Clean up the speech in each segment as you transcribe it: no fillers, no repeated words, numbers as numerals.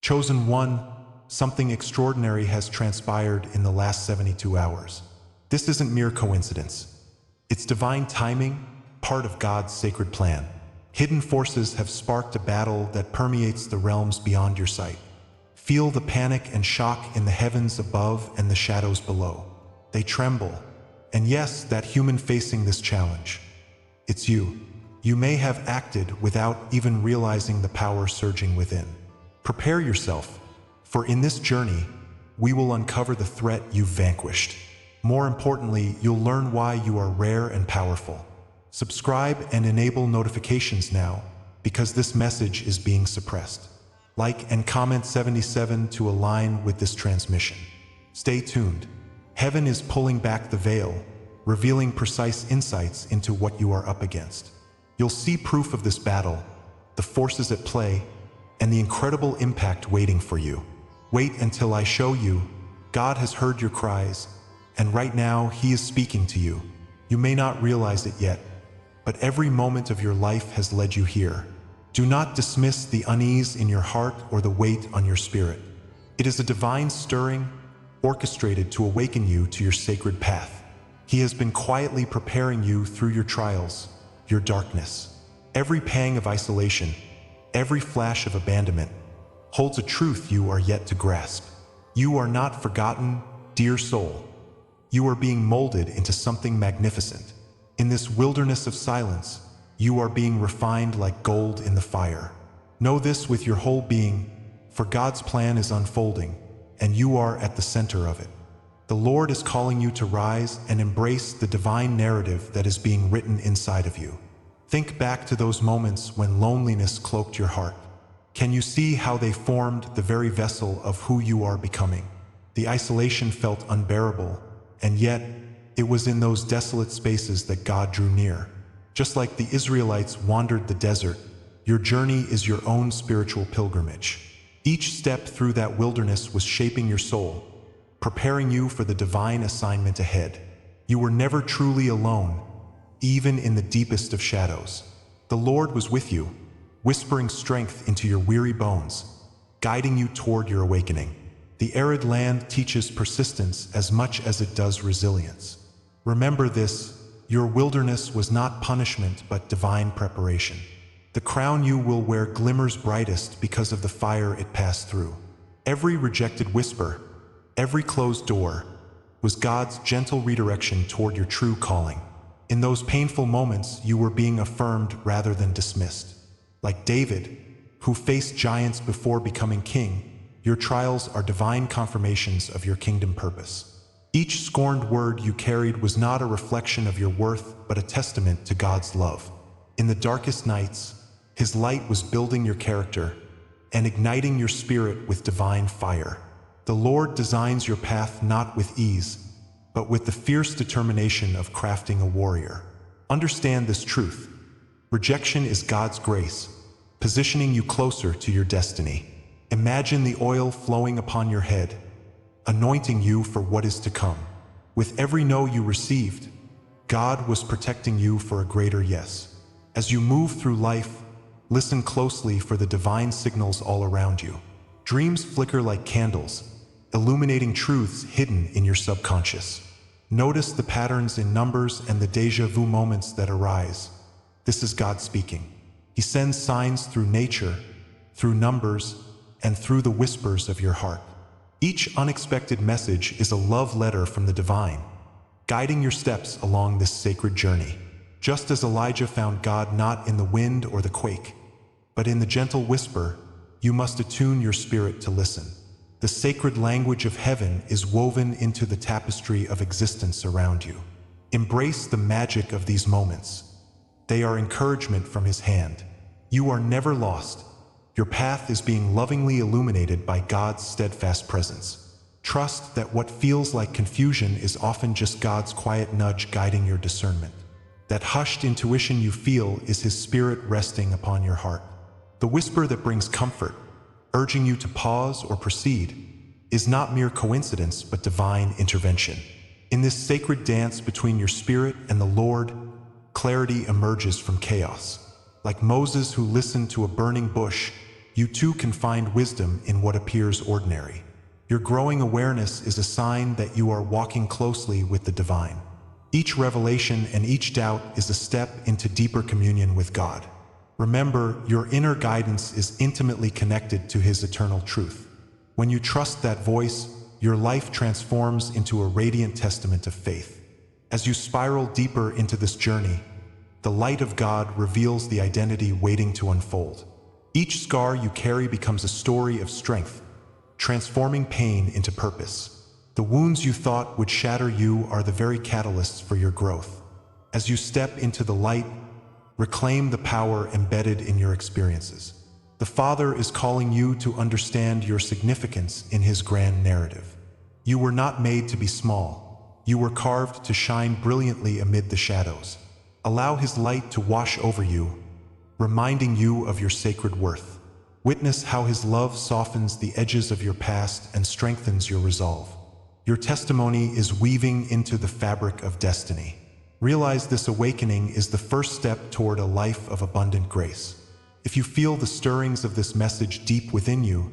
Chosen one, something extraordinary has transpired in the last 72 hours. This isn't mere coincidence. It's divine timing, part of God's sacred plan. Hidden forces have sparked a battle that permeates the realms beyond your sight. Feel the panic and shock in the heavens above and the shadows below. They tremble. And yes, that human facing this challenge. It's you. You may have acted without even realizing the power surging within. Prepare yourself, for in this journey, we will uncover the threat you've vanquished. More importantly, you'll learn why you are rare and powerful. Subscribe and enable notifications now, because this message is being suppressed. Like and comment 77 to align with this transmission. Stay tuned. Heaven is pulling back the veil, revealing precise insights into what you are up against. You'll see proof of this battle, the forces at play, and the incredible impact waiting for you. Wait until I show you. God has heard your cries, and right now He is speaking to you. You may not realize it yet, but every moment of your life has led you here. Do not dismiss the unease in your heart or the weight on your spirit. It is a divine stirring, orchestrated to awaken you to your sacred path. He has been quietly preparing you through your trials, your darkness. Every pang of isolation, every flash of abandonment, holds a truth you are yet to grasp. You are not forgotten, dear soul. You are being molded into something magnificent. In this wilderness of silence, you are being refined like gold in the fire. Know this with your whole being, for God's plan is unfolding, and you are at the center of it. The Lord is calling you to rise and embrace the divine narrative that is being written inside of you. Think back to those moments when loneliness cloaked your heart. Can you see how they formed the very vessel of who you are becoming? The isolation felt unbearable, and yet it was in those desolate spaces that God drew near. Just like the Israelites wandered the desert, your journey is your own spiritual pilgrimage. Each step through that wilderness was shaping your soul, preparing you for the divine assignment ahead. You were never truly alone, even in the deepest of shadows. The Lord was with you, whispering strength into your weary bones, guiding you toward your awakening. The arid land teaches persistence as much as it does resilience. Remember this, your wilderness was not punishment but divine preparation. The crown you will wear glimmers brightest because of the fire it passed through. Every rejected whisper, every closed door, was God's gentle redirection toward your true calling. In those painful moments, you were being affirmed rather than dismissed. Like David, who faced giants before becoming king, your trials are divine confirmations of your kingdom purpose. Each scorned word you carried was not a reflection of your worth, but a testament to God's love. In the darkest nights, His light was building your character and igniting your spirit with divine fire. The Lord designs your path not with ease, but with the fierce determination of crafting a warrior. Understand this truth. Rejection is God's grace, positioning you closer to your destiny. Imagine the oil flowing upon your head, anointing you for what is to come. With every no you received, God was protecting you for a greater yes. As you move through life, listen closely for the divine signals all around you. Dreams flicker like candles, illuminating truths hidden in your subconscious. Notice the patterns in numbers and the déjà vu moments that arise. This is God speaking. He sends signs through nature, through numbers, and through the whispers of your heart. Each unexpected message is a love letter from the divine, guiding your steps along this sacred journey. Just as Elijah found God not in the wind or the quake, but in the gentle whisper, you must attune your spirit to listen. The sacred language of heaven is woven into the tapestry of existence around you. Embrace the magic of these moments. They are encouragement from His hand. You are never lost. Your path is being lovingly illuminated by God's steadfast presence. Trust that what feels like confusion is often just God's quiet nudge guiding your discernment. That hushed intuition you feel is His Spirit resting upon your heart. The whisper that brings comfort, urging you to pause or proceed, is not mere coincidence but divine intervention. In this sacred dance between your spirit and the Lord, clarity emerges from chaos. Like Moses who listened to a burning bush, you too can find wisdom in what appears ordinary. Your growing awareness is a sign that you are walking closely with the divine. Each revelation and each doubt is a step into deeper communion with God. Remember, your inner guidance is intimately connected to His eternal truth. When you trust that voice, your life transforms into a radiant testament of faith. As you spiral deeper into this journey, the light of God reveals the identity waiting to unfold. Each scar you carry becomes a story of strength, transforming pain into purpose. The wounds you thought would shatter you are the very catalysts for your growth. As you step into the light, reclaim the power embedded in your experiences. The Father is calling you to understand your significance in His grand narrative. You were not made to be small. You were carved to shine brilliantly amid the shadows. Allow His light to wash over you, reminding you of your sacred worth. Witness how His love softens the edges of your past and strengthens your resolve. Your testimony is weaving into the fabric of destiny. Realize this awakening is the first step toward a life of abundant grace. If you feel the stirrings of this message deep within you,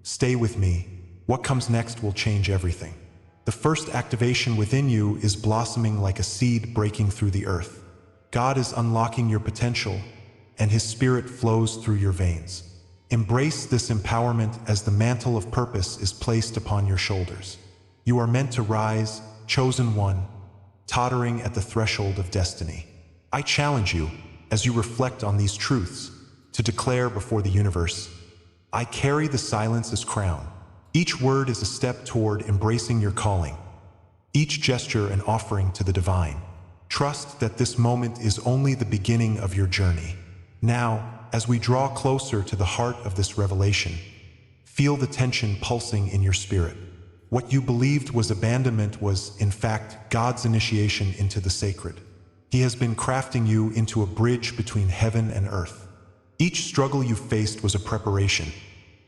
stay with me. What comes next will change everything. The first activation within you is blossoming like a seed breaking through the earth. God is unlocking your potential, and His Spirit flows through your veins. Embrace this empowerment as the mantle of purpose is placed upon your shoulders. You are meant to rise, chosen one, tottering at the threshold of destiny. I challenge you, as you reflect on these truths, to declare before the universe, I carry the silence as crown. Each word is a step toward embracing your calling, each gesture an offering to the divine. Trust that this moment is only the beginning of your journey. Now, as we draw closer to the heart of this revelation, feel the tension pulsing in your spirit. What you believed was abandonment was, in fact, God's initiation into the sacred. He has been crafting you into a bridge between heaven and earth. Each struggle you faced was a preparation,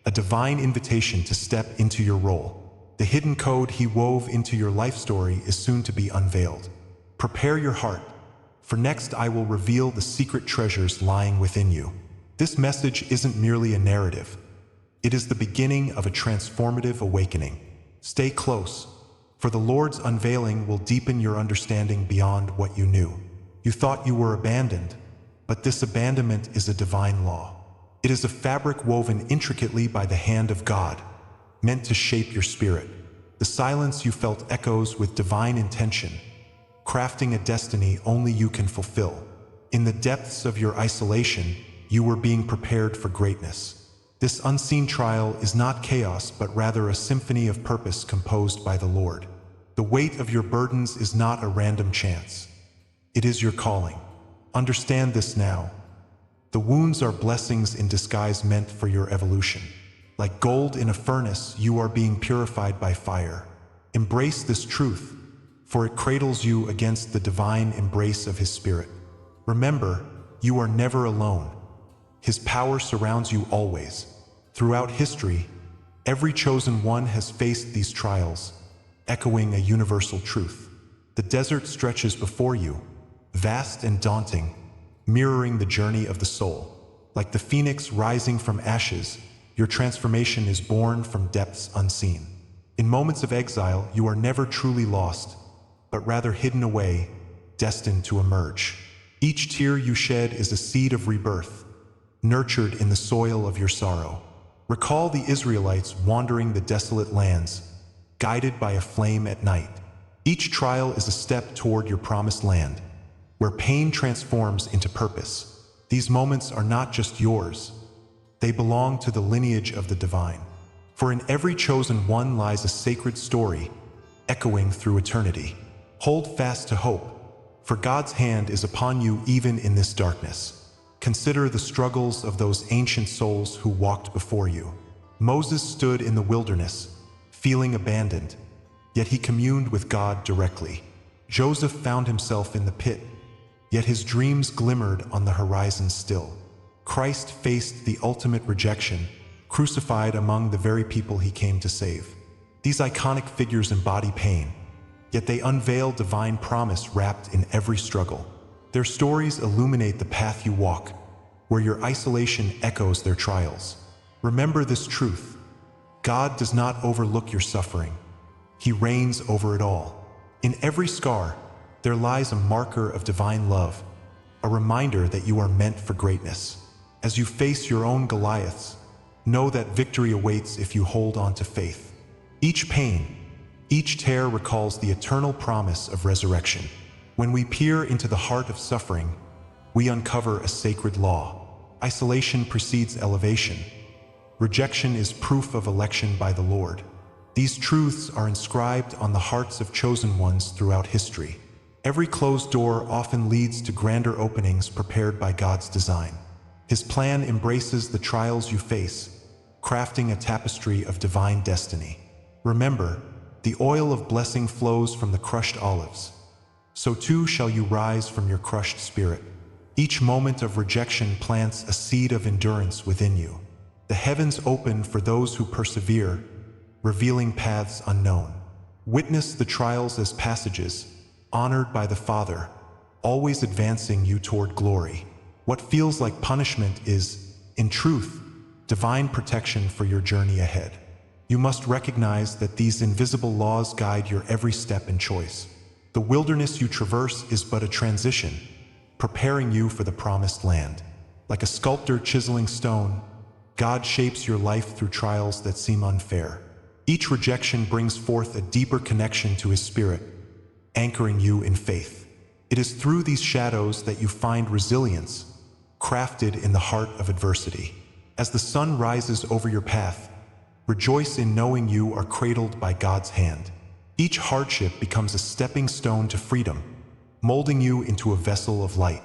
a divine invitation to step into your role. The hidden code He wove into your life story is soon to be unveiled. Prepare your heart, for next I will reveal the secret treasures lying within you. This message isn't merely a narrative. It is the beginning of a transformative awakening. Stay close, for the Lord's unveiling will deepen your understanding beyond what you knew. You thought you were abandoned, but this abandonment is a divine law. It is a fabric woven intricately by the hand of God, meant to shape your spirit. The silence you felt echoes with divine intention, crafting a destiny only you can fulfill. In the depths of your isolation, you were being prepared for greatness. This unseen trial is not chaos, but rather a symphony of purpose composed by the Lord. The weight of your burdens is not a random chance. It is your calling. Understand this now. The wounds are blessings in disguise meant for your evolution. Like gold in a furnace, you are being purified by fire. Embrace this truth, for it cradles you against the divine embrace of His Spirit. Remember, you are never alone. His power surrounds you always. Throughout history, every chosen one has faced these trials, echoing a universal truth. The desert stretches before you, vast and daunting, mirroring the journey of the soul. Like the phoenix rising from ashes, your transformation is born from depths unseen. In moments of exile, you are never truly lost, but rather hidden away, destined to emerge. Each tear you shed is a seed of rebirth, nurtured in the soil of your sorrow. Recall the Israelites wandering the desolate lands, guided by a flame at night. Each trial is a step toward your promised land, where pain transforms into purpose. These moments are not just yours. They belong to the lineage of the divine. For in every chosen one lies a sacred story, echoing through eternity. Hold fast to hope, for God's hand is upon you even in this darkness. Consider the struggles of those ancient souls who walked before you. Moses stood in the wilderness, feeling abandoned, yet he communed with God directly. Joseph found himself in the pit, yet his dreams glimmered on the horizon still. Christ faced the ultimate rejection, crucified among the very people He came to save. These iconic figures embody pain, yet they unveil divine promise wrapped in every struggle. Their stories illuminate the path you walk, where your isolation echoes their trials. Remember this truth: God does not overlook your suffering. He reigns over it all. In every scar, there lies a marker of divine love, a reminder that you are meant for greatness. As you face your own Goliaths, know that victory awaits if you hold on to faith. Each pain, each tear recalls the eternal promise of resurrection. When we peer into the heart of suffering, we uncover a sacred law. Isolation precedes elevation. Rejection is proof of election by the Lord. These truths are inscribed on the hearts of chosen ones throughout history. Every closed door often leads to grander openings prepared by God's design. His plan embraces the trials you face, crafting a tapestry of divine destiny. Remember, the oil of blessing flows from the crushed olives. So too shall you rise from your crushed spirit. Each moment of rejection plants a seed of endurance within you. The heavens open for those who persevere, revealing paths unknown. Witness the trials as passages, honored by the Father, always advancing you toward glory. What feels like punishment is, in truth, divine protection for your journey ahead. You must recognize that these invisible laws guide your every step and choice. The wilderness you traverse is but a transition, preparing you for the promised land. Like a sculptor chiseling stone, God shapes your life through trials that seem unfair. Each rejection brings forth a deeper connection to His Spirit, anchoring you in faith. It is through these shadows that you find resilience, crafted in the heart of adversity. As the sun rises over your path, rejoice in knowing you are cradled by God's hand. Each hardship becomes a stepping stone to freedom, molding you into a vessel of light.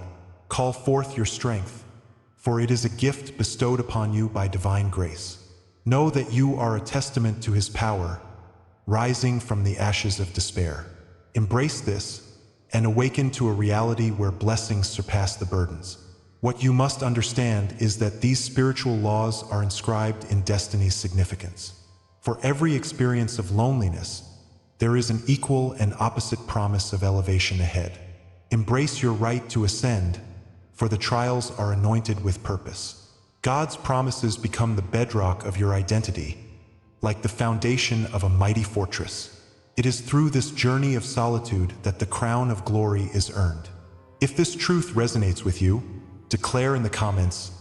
Call forth your strength, for it is a gift bestowed upon you by divine grace. Know that you are a testament to His power, rising from the ashes of despair. Embrace this and awaken to a reality where blessings surpass the burdens. What you must understand is that these spiritual laws are inscribed in destiny's significance. For every experience of loneliness, there is an equal and opposite promise of elevation ahead. Embrace your right to ascend, for the trials are anointed with purpose. God's promises become the bedrock of your identity, like the foundation of a mighty fortress. It is through this journey of solitude that the crown of glory is earned. If this truth resonates with you, declare in the comments,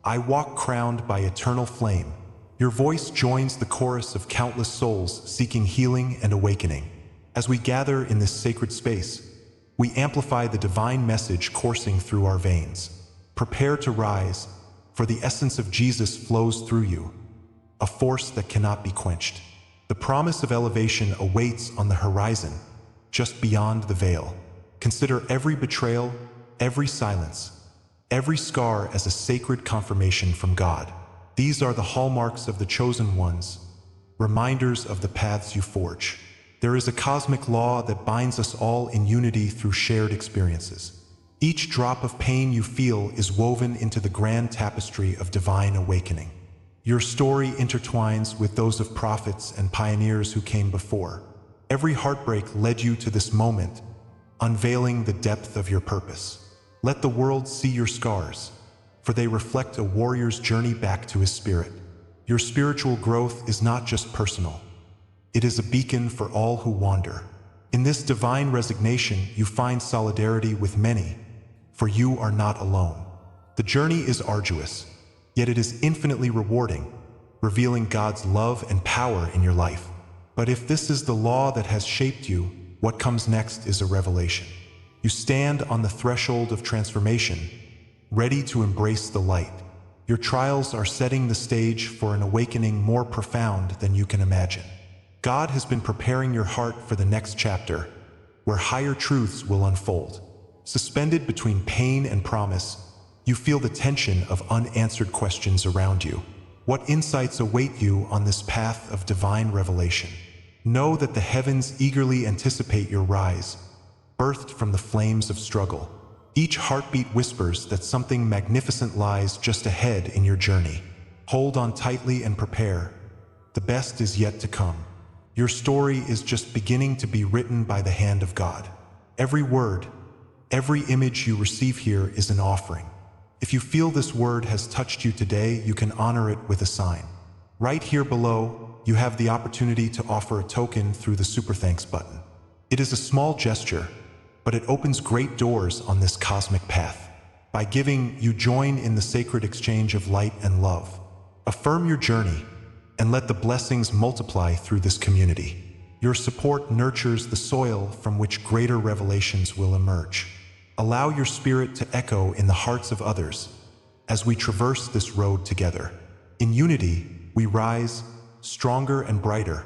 "I walk crowned by eternal flame." Your voice joins the chorus of countless souls seeking healing and awakening. As we gather in this sacred space, we amplify the divine message coursing through our veins. Prepare to rise, for the essence of Jesus flows through you, a force that cannot be quenched. The promise of elevation awaits on the horizon, just beyond the veil. Consider every betrayal, every silence, every scar as a sacred confirmation from God. These are the hallmarks of the chosen ones, reminders of the paths you forge. There is a cosmic law that binds us all in unity through shared experiences. Each drop of pain you feel is woven into the grand tapestry of divine awakening. Your story intertwines with those of prophets and pioneers who came before. Every heartbreak led you to this moment, unveiling the depth of your purpose. Let the world see your scars, for they reflect a warrior's journey back to his spirit. Your spiritual growth is not just personal. It is a beacon for all who wander. In this divine resignation, you find solidarity with many, for you are not alone. The journey is arduous, yet it is infinitely rewarding, revealing God's love and power in your life. But if this is the law that has shaped you, what comes next is a revelation. You stand on the threshold of transformation, ready to embrace the light. Your trials are setting the stage for an awakening more profound than you can imagine. God has been preparing your heart for the next chapter, where higher truths will unfold. Suspended between pain and promise, you feel the tension of unanswered questions around you. What insights await you on this path of divine revelation? Know that the heavens eagerly anticipate your rise, birthed from the flames of struggle. Each heartbeat whispers that something magnificent lies just ahead in your journey. Hold on tightly and prepare. The best is yet to come. Your story is just beginning to be written by the hand of God. Every word, every image you receive here is an offering. If you feel this word has touched you today, you can honor it with a sign. Right here below, you have the opportunity to offer a token through the Super Thanks button. It is a small gesture, but it opens great doors on this cosmic path. By giving, you join in the sacred exchange of light and love. Affirm your journey and let the blessings multiply through this community. Your support nurtures the soil from which greater revelations will emerge. Allow your spirit to echo in the hearts of others as we traverse this road together. In unity, we rise, stronger and brighter,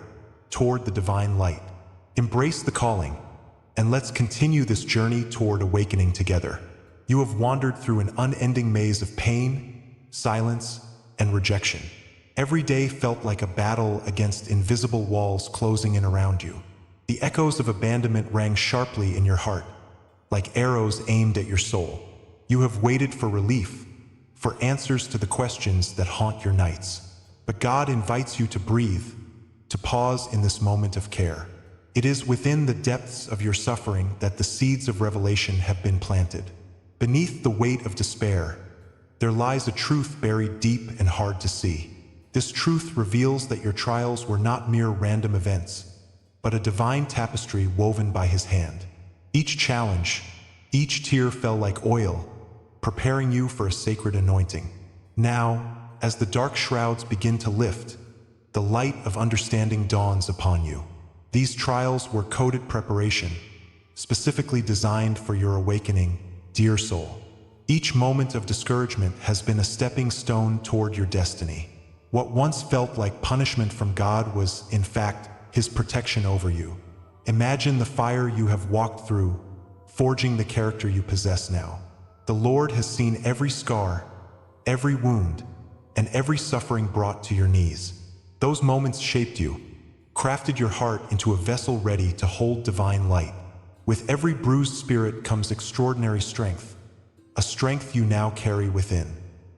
toward the divine light. Embrace the calling, and let's continue this journey toward awakening together. You have wandered through an unending maze of pain, silence, and rejection. Every day felt like a battle against invisible walls closing in around you. The echoes of abandonment rang sharply in your heart, like arrows aimed at your soul. You have waited for relief, for answers to the questions that haunt your nights. But God invites you to breathe, to pause in this moment of care. It is within the depths of your suffering that the seeds of revelation have been planted. Beneath the weight of despair, there lies a truth buried deep and hard to see. This truth reveals that your trials were not mere random events, but a divine tapestry woven by His hand. Each challenge, each tear fell like oil, preparing you for a sacred anointing. Now, as the dark shrouds begin to lift, the light of understanding dawns upon you. These trials were coded preparation, specifically designed for your awakening, dear soul. Each moment of discouragement has been a stepping stone toward your destiny. What once felt like punishment from God was, in fact, His protection over you. Imagine the fire you have walked through, forging the character you possess now. The Lord has seen every scar, every wound, and every suffering brought to your knees. Those moments shaped you, crafted your heart into a vessel ready to hold divine light. With every bruised spirit comes extraordinary strength, a strength you now carry within.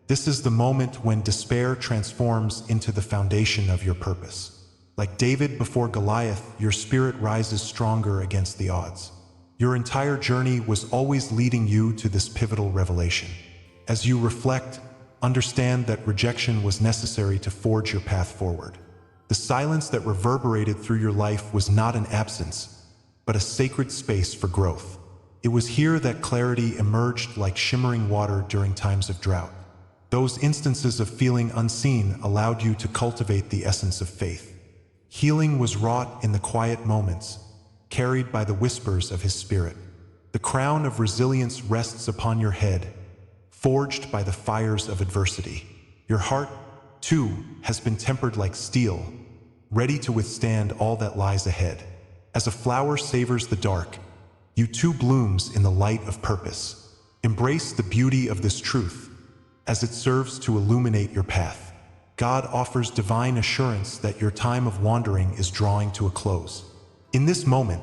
This is the moment when despair transforms into the foundation of your purpose. Like David before Goliath, your spirit rises stronger against the odds. Your entire journey was always leading you to this pivotal revelation. As you reflect, understand that rejection was necessary to forge your path forward. The silence that reverberated through your life was not an absence, but a sacred space for growth. It was here that clarity emerged like shimmering water during times of drought. Those instances of feeling unseen allowed you to cultivate the essence of faith. Healing was wrought in the quiet moments, carried by the whispers of His Spirit. The crown of resilience rests upon your head, forged by the fires of adversity. Your heart, too, has been tempered like steel, ready to withstand all that lies ahead. As a flower savors the dark, you too blooms in the light of purpose. Embrace the beauty of this truth, as it serves to illuminate your path. God offers divine assurance that your time of wandering is drawing to a close. In this moment,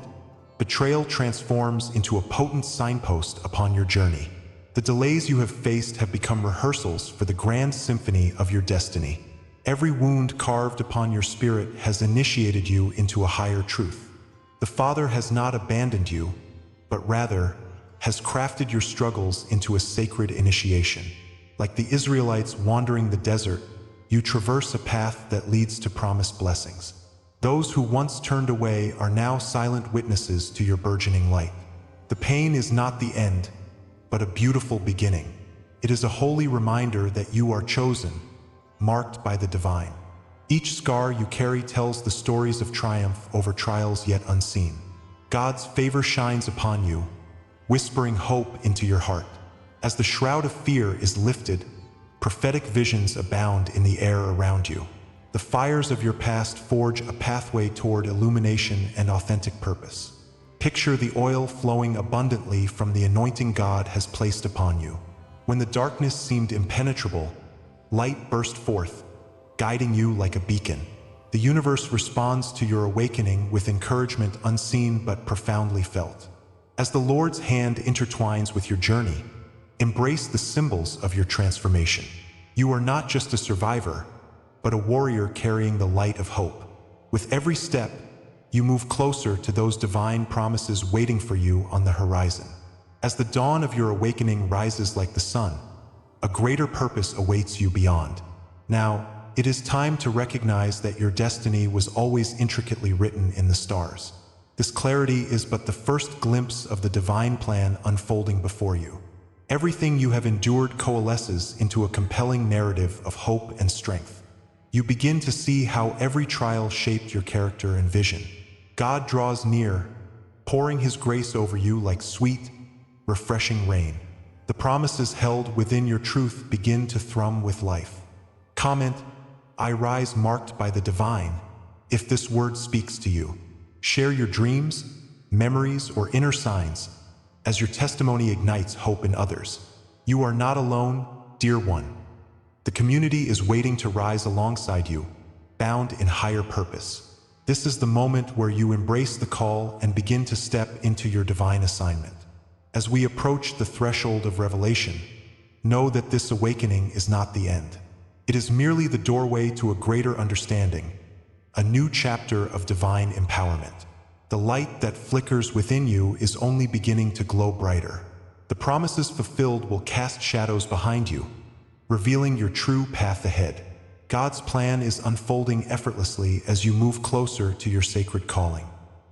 betrayal transforms into a potent signpost upon your journey. The delays you have faced have become rehearsals for the grand symphony of your destiny. Every wound carved upon your spirit has initiated you into a higher truth. The Father has not abandoned you, but rather has crafted your struggles into a sacred initiation. Like the Israelites wandering the desert, you traverse a path that leads to promised blessings. Those who once turned away are now silent witnesses to your burgeoning light. The pain is not the end, but a beautiful beginning. It is a holy reminder that you are chosen, marked by the divine. Each scar you carry tells the stories of triumph over trials yet unseen. God's favor shines upon you, whispering hope into your heart. As the shroud of fear is lifted, prophetic visions abound in the air around you. The fires of your past forge a pathway toward illumination and authentic purpose. Picture the oil flowing abundantly from the anointing God has placed upon you. When the darkness seemed impenetrable, light burst forth, guiding you like a beacon. The universe responds to your awakening with encouragement unseen but profoundly felt. As the Lord's hand intertwines with your journey, embrace the symbols of your transformation. You are not just a survivor, but a warrior carrying the light of hope. With every step, you move closer to those divine promises waiting for you on the horizon. As the dawn of your awakening rises like the sun, A greater purpose awaits you beyond. Now, it is time to recognize that your destiny was always intricately written in the stars. This clarity is but the first glimpse of the divine plan unfolding before you. Everything you have endured coalesces into a compelling narrative of hope and strength. You begin to see how every trial shaped your character and vision. God draws near, pouring His grace over you like sweet, refreshing rain. The promises held within your truth begin to thrum with life. Comment, "I rise marked by the divine," if this word speaks to you. Share your dreams, memories, or inner signs as your testimony ignites hope in others. You are not alone, dear one. The community is waiting to rise alongside you, bound in higher purpose. This is the moment where you embrace the call and begin to step into your divine assignment. As we approach the threshold of revelation, know that this awakening is not the end. It is merely the doorway to a greater understanding, a new chapter of divine empowerment. The light that flickers within you is only beginning to glow brighter. The promises fulfilled will cast shadows behind you, revealing your true path ahead. God's plan is unfolding effortlessly as you move closer to your sacred calling.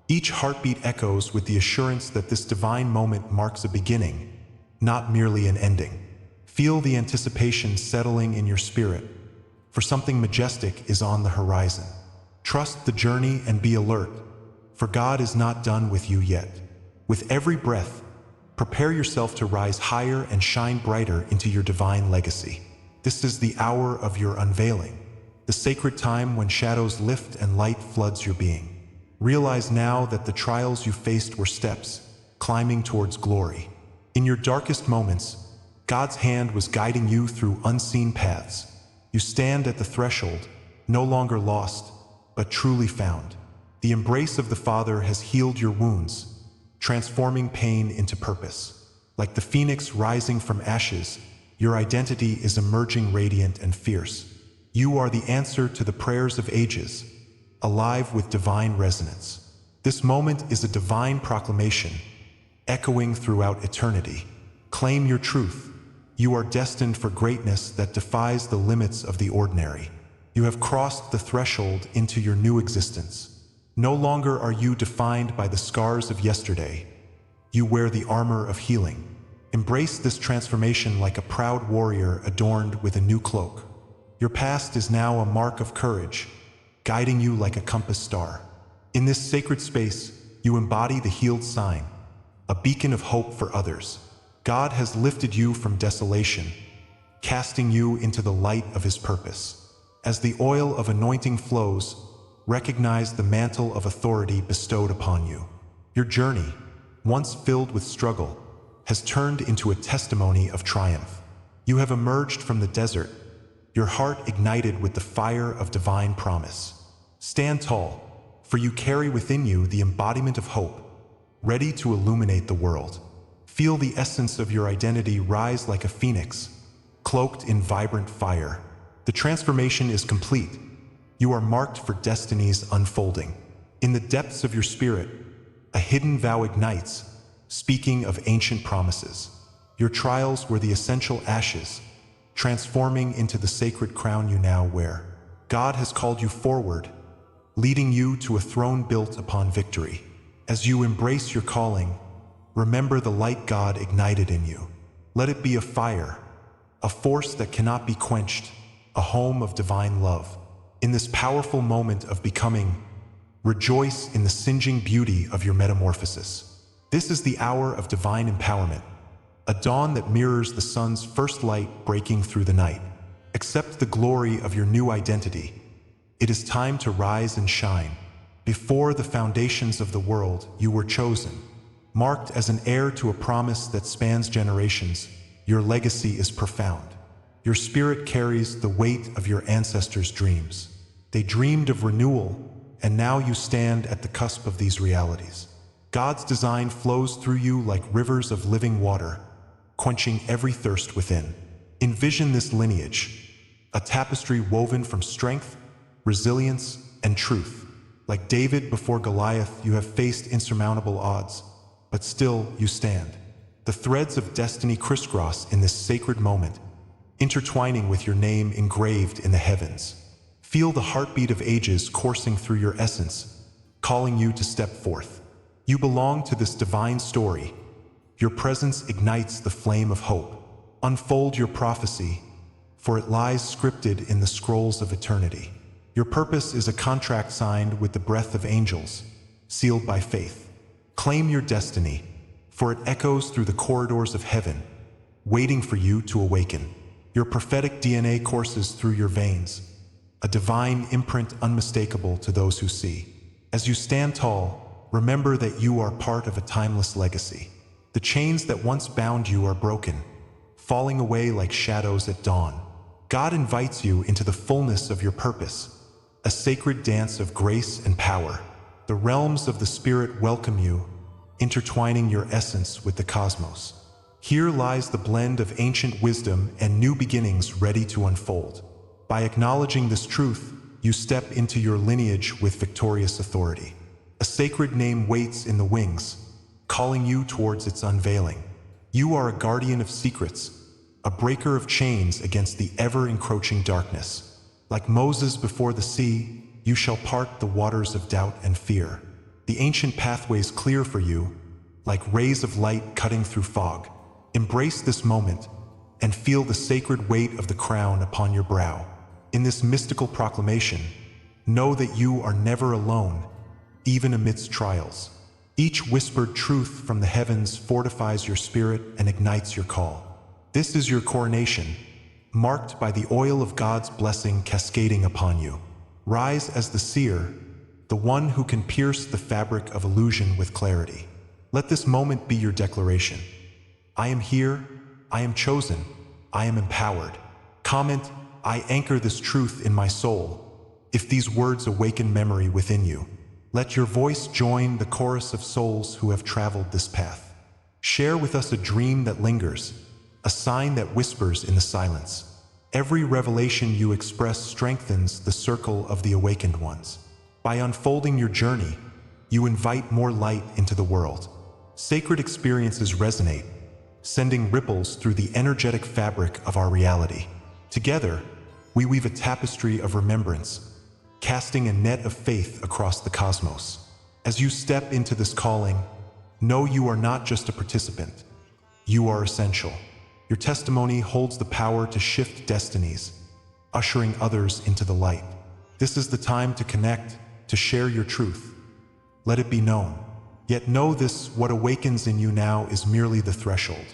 Each heartbeat echoes with the assurance that this divine moment marks a beginning, not merely an ending. Feel the anticipation settling in your spirit, for something majestic is on the horizon. Trust the journey and be alert, for God is not done with you yet. With every breath, prepare yourself to rise higher and shine brighter into your divine legacy. This is the hour of your unveiling, the sacred time when shadows lift and light floods your being. Realize now that the trials you faced were steps, climbing towards glory. In your darkest moments, God's hand was guiding you through unseen paths. You stand at the threshold, no longer lost, but truly found. The embrace of the Father has healed your wounds, transforming pain into purpose. Like the phoenix rising from ashes, your identity is emerging radiant and fierce. You are the answer to the prayers of ages, alive with divine resonance. This moment is a divine proclamation, echoing throughout eternity. Claim your truth. You are destined for greatness that defies the limits of the ordinary. You have crossed the threshold into your new existence. No longer are you defined by the scars of yesterday. You wear the armor of healing. Embrace this transformation like a proud warrior adorned with a new cloak. Your past is now a mark of courage, guiding you like a compass star. In this sacred space, you embody the healed sign, a beacon of hope for others. God has lifted you from desolation, casting you into the light of His purpose. As the oil of anointing flows, recognize the mantle of authority bestowed upon you. Your journey, once filled with struggle, has turned into a testimony of triumph. You have emerged from the desert, your heart ignited with the fire of divine promise. Stand tall, for you carry within you the embodiment of hope, ready to illuminate the world. Feel the essence of your identity rise like a phoenix, cloaked in vibrant fire. The transformation is complete. You are marked for destiny's unfolding. In the depths of your spirit, a hidden vow ignites, speaking of ancient promises. Your trials were the essential ashes, transforming into the sacred crown you now wear. God has called you forward, leading you to a throne built upon victory. As you embrace your calling, remember the light God ignited in you. Let it be a fire, a force that cannot be quenched, a home of divine love. In this powerful moment of becoming, rejoice in the singeing beauty of your metamorphosis. This is the hour of divine empowerment, a dawn that mirrors the sun's first light breaking through the night. Accept the glory of your new identity. It is time to rise and shine. Before the foundations of the world, you were chosen. Marked as an heir to a promise that spans generations, your legacy is profound. Your spirit carries the weight of your ancestors' dreams. They dreamed of renewal, and now you stand at the cusp of these realities. God's design flows through you like rivers of living water, quenching every thirst within. Envision this lineage, a tapestry woven from strength, resilience, and truth. Like David before Goliath, you have faced insurmountable odds, but still you stand. The threads of destiny crisscross in this sacred moment, intertwining with your name engraved in the heavens. Feel the heartbeat of ages coursing through your essence, calling you to step forth. You belong to this divine story. Your presence ignites the flame of hope. Unfold your prophecy, for it lies scripted in the scrolls of eternity. Your purpose is a contract signed with the breath of angels, sealed by faith. Claim your destiny, for it echoes through the corridors of heaven, waiting for you to awaken. Your prophetic DNA courses through your veins, a divine imprint unmistakable to those who see. As you stand tall, remember that you are part of a timeless legacy. The chains that once bound you are broken, falling away like shadows at dawn. God invites you into the fullness of your purpose, a sacred dance of grace and power. The realms of the Spirit welcome you, intertwining your essence with the cosmos. Here lies the blend of ancient wisdom and new beginnings ready to unfold. By acknowledging this truth, you step into your lineage with victorious authority. A sacred name waits in the wings, calling you towards its unveiling. You are a guardian of secrets, a breaker of chains against the ever-encroaching darkness. Like Moses before the sea, you shall part the waters of doubt and fear. The ancient pathways clear for you, like rays of light cutting through fog. Embrace this moment and feel the sacred weight of the crown upon your brow. In this mystical proclamation, know that you are never alone, even amidst trials. Each whispered truth from the heavens fortifies your spirit and ignites your call. This is your coronation, marked by the oil of God's blessing cascading upon you. Rise as the seer, the one who can pierce the fabric of illusion with clarity. Let this moment be your declaration. I am here, I am chosen, I am empowered. Comment, I anchor this truth in my soul. If these words awaken memory within you, let your voice join the chorus of souls who have traveled this path. Share with us a dream that lingers, a sign that whispers in the silence. Every revelation you express strengthens the circle of the awakened ones. By unfolding your journey, you invite more light into the world. Sacred experiences resonate, sending ripples through the energetic fabric of our reality. Together, we weave a tapestry of remembrance, casting a net of faith across the cosmos. As you step into this calling, know you are not just a participant. You are essential. Your testimony holds the power to shift destinies, ushering others into the light. This is the time to connect, to share your truth. Let it be known. Yet know this, what awakens in you now is merely the threshold.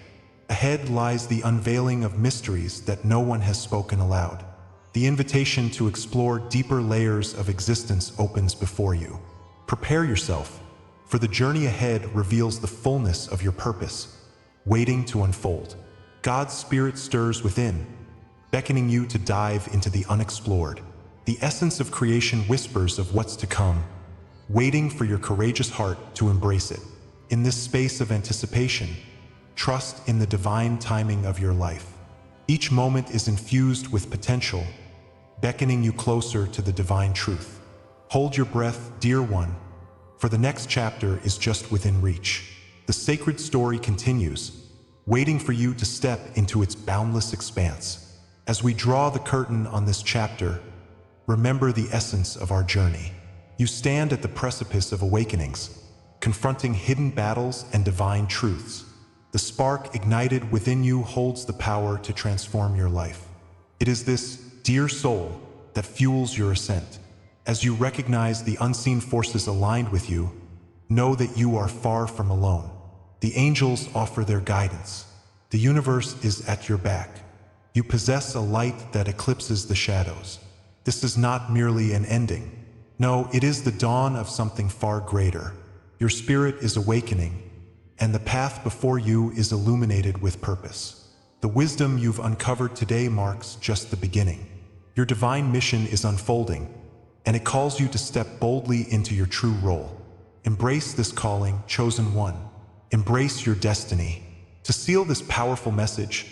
Ahead lies the unveiling of mysteries that no one has spoken aloud. The invitation to explore deeper layers of existence opens before you. Prepare yourself, for the journey ahead reveals the fullness of your purpose, waiting to unfold. God's Spirit stirs within, beckoning you to dive into the unexplored. The essence of creation whispers of what's to come, waiting for your courageous heart to embrace it. In this space of anticipation, trust in the divine timing of your life. Each moment is infused with potential, beckoning you closer to the divine truth. Hold your breath, dear one, for the next chapter is just within reach. The sacred story continues, waiting for you to step into its boundless expanse. As we draw the curtain on this chapter, remember the essence of our journey. You stand at the precipice of awakenings, confronting hidden battles and divine truths. The spark ignited within you holds the power to transform your life. It is this, dear soul, that fuels your ascent. As you recognize the unseen forces aligned with you, know that you are far from alone. The angels offer their guidance. The universe is at your back. You possess a light that eclipses the shadows. This is not merely an ending. No, it is the dawn of something far greater. Your spirit is awakening, and the path before you is illuminated with purpose. The wisdom you've uncovered today marks just the beginning. Your divine mission is unfolding, and it calls you to step boldly into your true role. Embrace this calling, chosen one. Embrace your destiny. To seal this powerful message,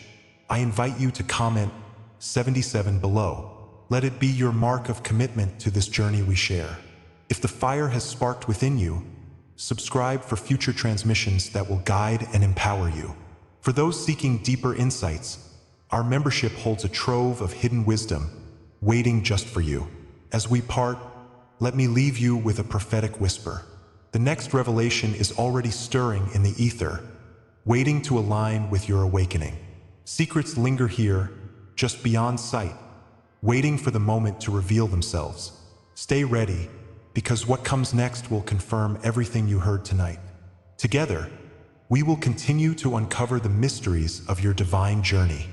I invite you to comment 77 below. Let it be your mark of commitment to this journey we share. If the fire has sparked within you, subscribe for future transmissions that will guide and empower you. For those seeking deeper insights, Our membership holds a trove of hidden wisdom, waiting just for you. As we part, let me leave you with a prophetic whisper. The next revelation is already stirring in the ether, waiting to align with your awakening. Secrets linger here, just beyond sight, waiting for the moment to reveal themselves. Stay ready, because what comes next will confirm everything you heard tonight. Together, we will continue to uncover the mysteries of your divine journey.